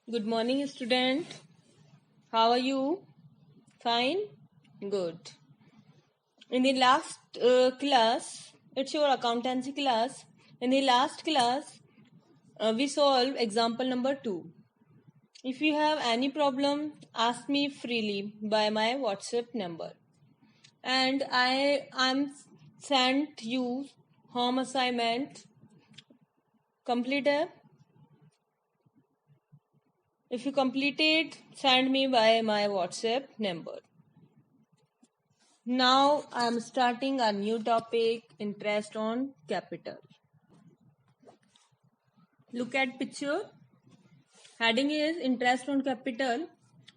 Good morning, student. How are you? Fine? Good. In the last class, it's your accountancy class. In the last class, we solved example number 2. If you have any problem, ask me freely by my WhatsApp number. And I'm sent you home assignment. Complete है? If you complete it, send me by my WhatsApp number. Now I am starting a new topic, interest on capital. Look at picture. Heading is interest on capital.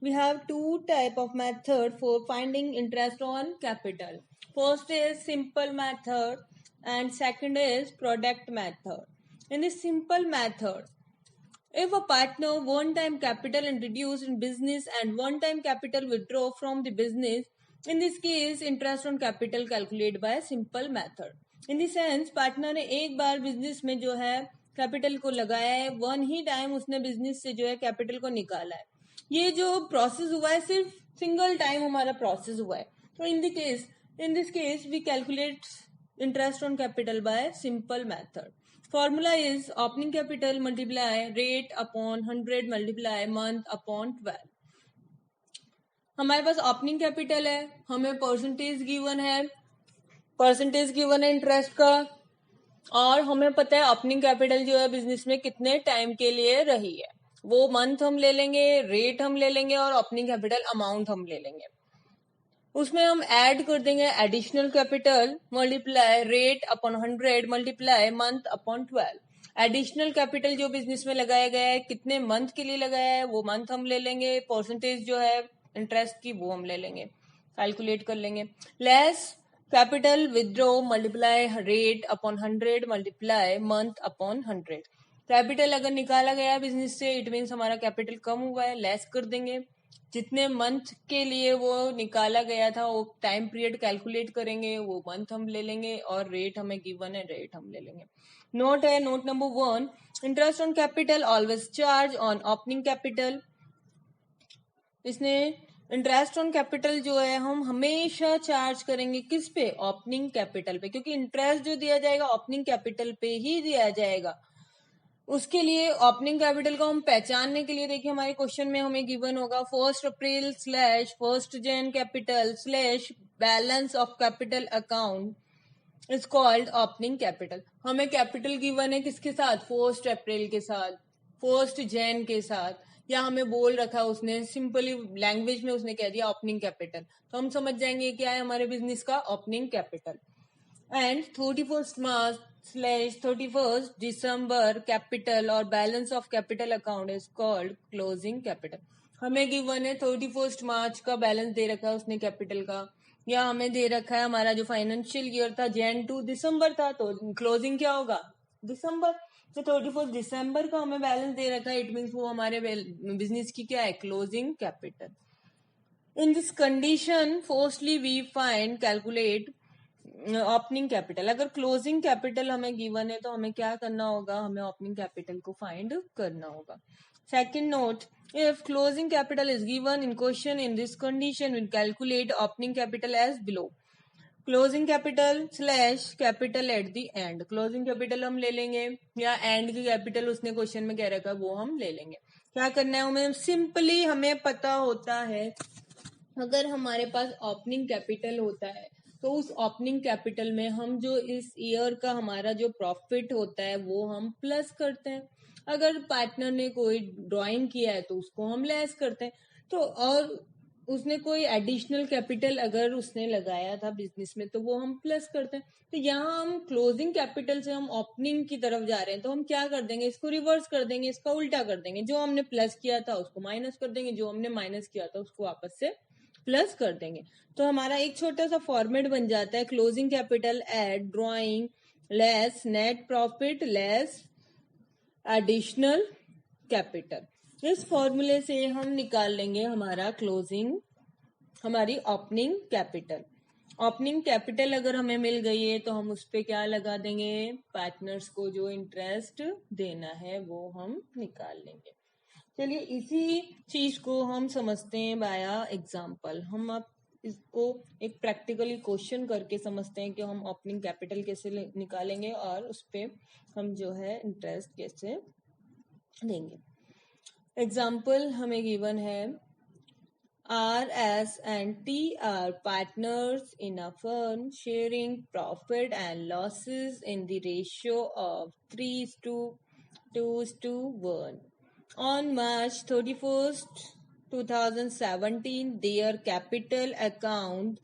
We have two type of method for finding interest on capital. First is simple method and second is product method. In the simple method, if a partner one-time capital introduced in business and one-time capital withdraw from the business, in this case interest on capital calculate by simple method. In the sense partner ने एक बार business में जो है capital को लगाया है, one ही time उसने business से जो है कैपिटल को निकाला है. ये जो प्रोसेस हुआ है सिर्फ सिंगल टाइम हमारा प्रोसेस हुआ है. तो in this case we calculate interest on capital by simple method. Formula is opening capital multiply rate upon 100 multiply month upon 12. हमारे पास ओपनिंग कैपिटल है, हमें परसेंटेज गिवन है इंटरेस्ट का, और हमें पता है ओपनिंग कैपिटल जो है बिजनेस में कितने टाइम के लिए रही है. वो मंथ हम ले लेंगे, रेट हम ले लेंगे और ओपनिंग कैपिटल अमाउंट हम ले लेंगे. उसमें हम ऐड कर देंगे additional capital multiply rate upon 100 multiply month upon 12. Additional capital जो बिजनेस में लगाया गया है कितने मंथ के लिए लगाया है वो मंथ हम ले लेंगे, परसेंटेज जो है इंटरेस्ट की वो हम ले लेंगे, कैलकुलेट कर लेंगे. Less capital withdraw multiply rate upon 100 multiply month upon 100. Capital अगर निकाला गया बिजनेस से इट मीन्स हमारा कैपिटल कम हुआ है, लेस कर देंगे. जितने मंथ के लिए वो निकाला गया था वो टाइम पीरियड कैलकुलेट करेंगे, वो मंथ हम ले लेंगे और रेट हमें गिवन है, रेट हम ले लेंगे. नोट है, note number 1, interest on capital always charge on opening capital. इसने इंटरेस्ट ऑन कैपिटल जो है हम हमेशा चार्ज करेंगे किस पे, ओपनिंग कैपिटल पे, क्योंकि इंटरेस्ट जो दिया जाएगा ओपनिंग कैपिटल पे ही दिया जाएगा. उसके लिए ओपनिंग कैपिटल को हम पहचानने के लिए देखिए हमारे क्वेश्चन में हमें गिवन होगा 1 अप्रैल स्लैश 1 जन capital slash balance of capital account is called opening capital. हमें कैपिटल गिवन है किसके साथ, 1 अप्रैल के साथ, 1 जन के साथ, या हमें बोल रखा उसने सिंपली लैंग्वेज में उसने कह दिया ओपनिंग कैपिटल, तो हम समझ जाएंगे क्या है हमारे बिजनेस का opening capital. And 31 March slash 31 December capital और balance of capital account is called closing capital. हमें गिवन है 31 मार्च का बैलेंस दे रखा है उसने कैपिटल का, या हमें दे रखा है हमारा जो फाइनेंशियल ईयर था जैन टू दिसंबर था, तो क्लोजिंग क्या होगा, दिसंबर. तो 31 दिसंबर का हमें बैलेंस दे रखा है, इट मीन्स वो हमारे बिजनेस की क्या है, closing capital. In this condition firstly we find calculate opening capital. अगर क्लोजिंग कैपिटल हमें गिवन है तो हमें क्या करना होगा, हमें ओपनिंग कैपिटल को फाइंड करना होगा. Second note, if closing capital is given in question in this condition we calculate opening capital as below. Closing capital slash capital at the end. Closing capital हम ले लेंगे या एंड की capital उसने question में कह रखा है वो हम ले लेंगे. क्या करना है हमें, सिंपली हमें पता होता है अगर हमारे पास ओपनिंग कैपिटल होता है तो उस ओपनिंग कैपिटल में हम जो इस ईयर का हमारा जो प्रॉफिट होता है वो हम प्लस करते हैं. अगर पार्टनर ने कोई ड्राइंग किया है तो उसको हम लेस करते हैं. तो और उसने कोई एडिशनल कैपिटल अगर उसने लगाया था बिजनेस में तो वो हम प्लस करते हैं. तो यहाँ हम क्लोजिंग कैपिटल से हम ओपनिंग की तरफ जा रहे हैं तो हम क्या कर देंगे, इसको रिवर्स कर देंगे, इसका उल्टा कर देंगे. जो हमने प्लस किया था उसको माइनस कर देंगे, जो हमने माइनस किया था उसको वापस से प्लस कर देंगे. तो हमारा एक छोटा सा फॉर्मेट बन जाता है, closing capital at drawing less net profit less additional capital. इस फॉर्मूले से हम निकाल लेंगे हमारा क्लोजिंग, हमारी ओपनिंग कैपिटल. ओपनिंग कैपिटल अगर हमें मिल गई है तो हम उस पर क्या लगा देंगे, पार्टनर्स को जो इंटरेस्ट देना है वो हम निकाल लेंगे. चलिए इसी चीज को हम समझते हैं बाया एग्जाम्पल। हम अब इसको एक प्रैक्टिकली क्वेश्चन करके समझते हैं कि हम ओपनिंग कैपिटल कैसे निकालेंगे और उस पे हम जो है इंटरेस्ट कैसे देंगे। एग्जाम्पल हमें गिवन है, R, S and T are partners in a firm sharing profit and losses in the ratio of 3:2:1. On March 31st, 2017, their capital account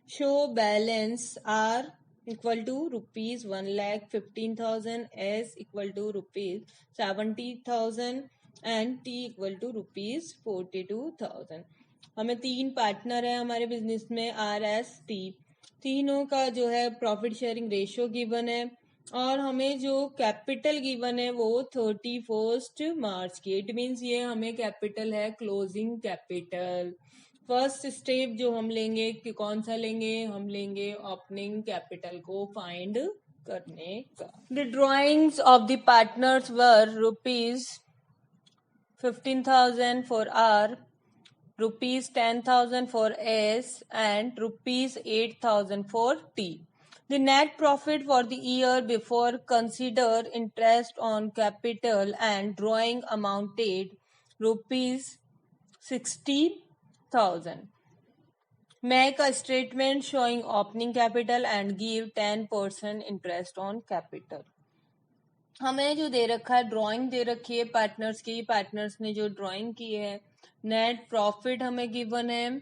show balance R equal to rupees 1,15,000, S equal to rupees 70,000 and T equal to rupees 42,000. हमें 3 partner है हमारे business में, R S T. तीनों का जो है profit sharing ratio given है और हमें जो कैपिटल गिवन है वो 31 मार्च की। इट मीन्स ये हमें कैपिटल है क्लोजिंग कैपिटल। फर्स्ट स्टेप जो हम लेंगे कि कौन सा लेंगे, हम लेंगे ओपनिंग कैपिटल को फाइंड करने का। The drawings of the partners were ₹15,000 for R, ₹10,000 for S and ₹8,000 for T. The net profit for the year before consider interest on capital and drawing amounted ₹60,000. Make a statement showing opening capital and give 10% interest on capital. हमें जो दे रखा है, drawing दे रखी है partners की, partners ने जो drawing की है, नेट प्रॉफिट हमें गिवन है,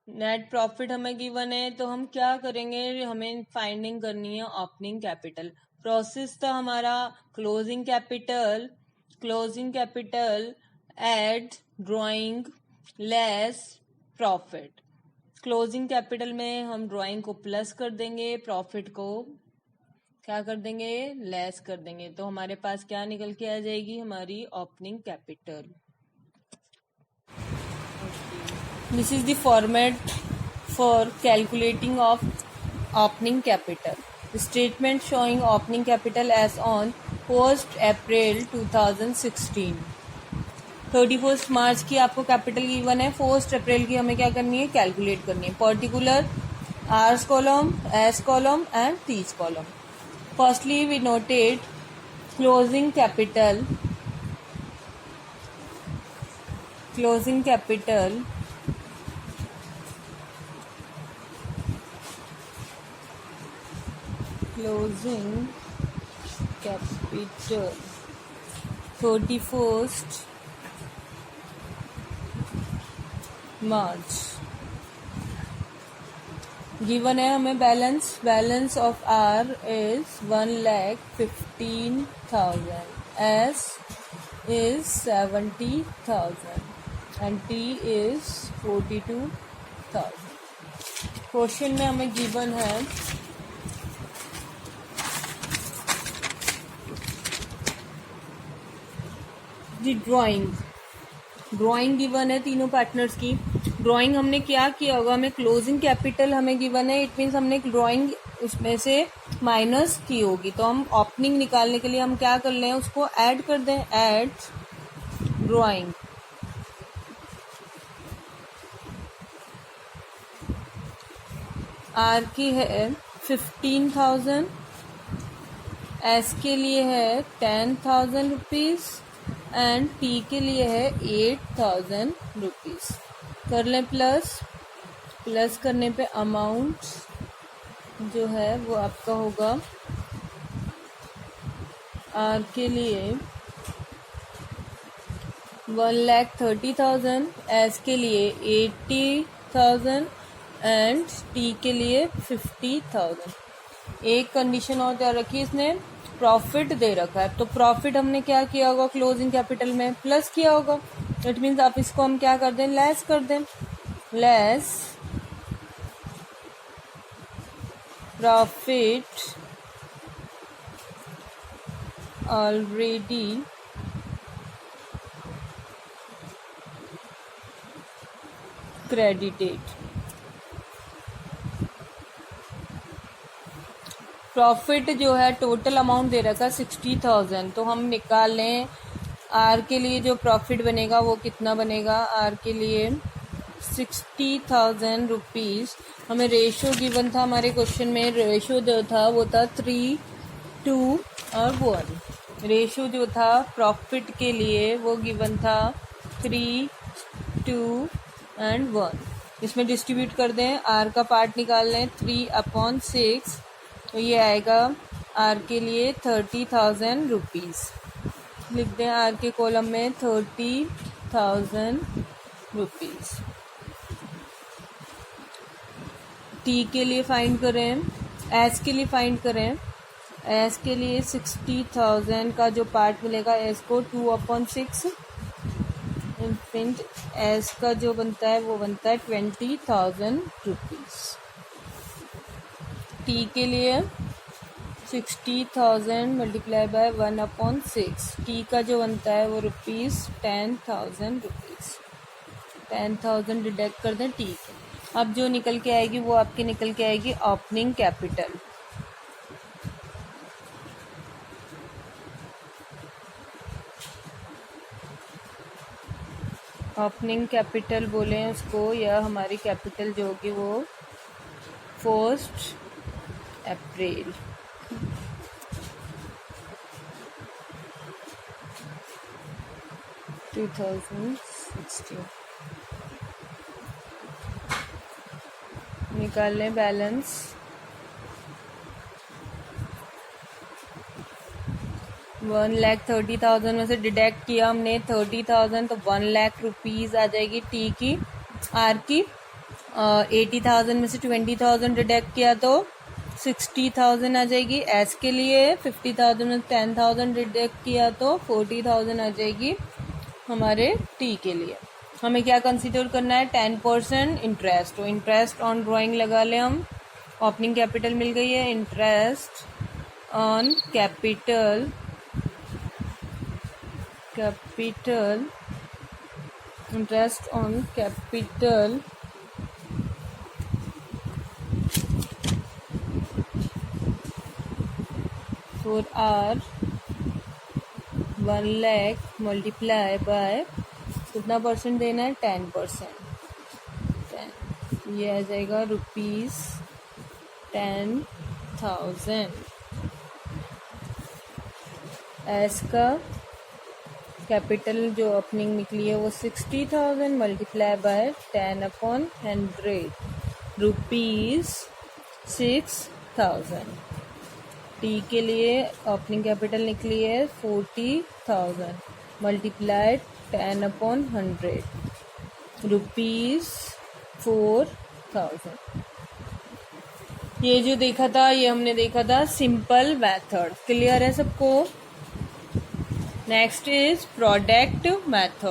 नेट प्रॉफिट हमें गिवन है। तो हम क्या करेंगे, हमें फाइंडिंग करनी है ओपनिंग कैपिटल। प्रोसेस था हमारा closing capital, closing capital add drawing less profit. Closing capital में हम ड्राइंग को प्लस कर देंगे, प्रॉफिट को क्या कर देंगे, लेस कर देंगे। तो हमारे पास क्या निकल के आ जाएगी, हमारी opening capital. This is the format for calculating of opening capital. The statement showing opening capital as on 1st April 2016. 31 मार्च की आपको कैपिटल गिवन है, 1st अप्रैल की हमें क्या करनी है, कैलकुलेट करनी है। Particular R's column, S column and T's column. Firstly we noted closing capital, closing capital closing capital 31st March given है हमें balance, balance of R is 1,15,000, S is 70,000 and T is 42,000। Question में हमें given है दी drawing, drawing given है तीनों partners की। Drawing हमने क्या किया होगा, हमें क्लोजिंग कैपिटल हमें गिवन है, इट मीन्स हमने ड्राइंग उसमें से माइनस की होगी। तो हम ओपनिंग निकालने के लिए हम क्या कर लें, उसको ऐड कर दें, ऐड ड्राइंग। आर की है 15,000, एस के लिए है 10,000 रुपीज एंड टी के लिए है 8,000 रुपीज। कर लें प्लस, प्लस करने पे अमाउंट जो है वो आपका होगा, आर के लिए 1,30,000, एस के लिए 80,000 एंड टी के लिए 50,000। एक कंडीशन और तैयार रखी इसने, प्रॉफिट दे रखा है, तो प्रॉफिट हमने क्या किया होगा, क्लोजिंग कैपिटल में प्लस किया होगा। इट मीन्स आप इसको हम क्या कर दें, लेस कर दें, less profit already credited. Profit जो है टोटल अमाउंट दे रखा है 60,000, तो हम निकाल लें आर के लिए जो प्रॉफिट बनेगा वो कितना बनेगा, आर के लिए 60,000 रुपीज़। हमें रेशो गिवन था हमारे क्वेश्चन में, रेशो जो था वो था 3, 2 और 1। रेशो जो था प्रॉफिट के लिए वो गिवन था 3, 2 एंड 1। इसमें डिस्ट्रीब्यूट कर दें, आर का पार्ट निकाल लें 3/6, तो ये आएगा आर के लिए 30,000 रुपीज़। लिख दें आर के कॉलम में 30,000 रुपीज़। टी के लिए फाइंड करें, एस के लिए फाइंड करें। एस के लिए 60,000 का जो पार्ट मिलेगा, एस को 2/6 इंफिनिट एस का जो बनता है वो बनता है 20,000 रुपीज़। टी के लिए 60,000 मल्टीप्लाई बाय 1/6, टी का जो बनता है वो ₹10,000 रुपीज़। 10,000 डिडक्ट कर दें टी के। अब जो निकल के आएगी वो आपकी निकल के आएगी ओपनिंग कैपिटल। ओपनिंग कैपिटल बोले उसको, या हमारी कैपिटल जो होगी वो 1 अप्रैल। निकाल लें बैलेंस। $1,30,000 में से डिडक्ट किया हमने 30,000, तो 1,00,000 रुपीज़ आ जाएगी टी की। आर की 80,000 में से 20,000 डिडक्ट किया तो 60,000 आ जाएगी। एस के लिए 50,000 में 10,000 डिडक्ट किया तो 40,000 आ जाएगी हमारे टी के लिए। हमें क्या कंसीडर करना है, 10% इंटरेस्ट। तो इंटरेस्ट ऑन ड्राइंग लगा लें हम। ओपनिंग कैपिटल मिल गई है, interest on capital interest on capital for R 1,00,000 multiply by कितना परसेंट देना है, 10%। ये आ जाएगा ₹10,000। एस का कैपिटल जो ओपनिंग निकली है वो 60,000 मल्टीप्लाई बाय 10/100 ₹6,000। टी के लिए ओपनिंग कैपिटल निकली है 40,000 मल्टीप्लाइड 10/100 ₹4,000। ये जो देखा था ये हमने देखा था सिंपल मेथड। क्लियर है सबको? Next is product method.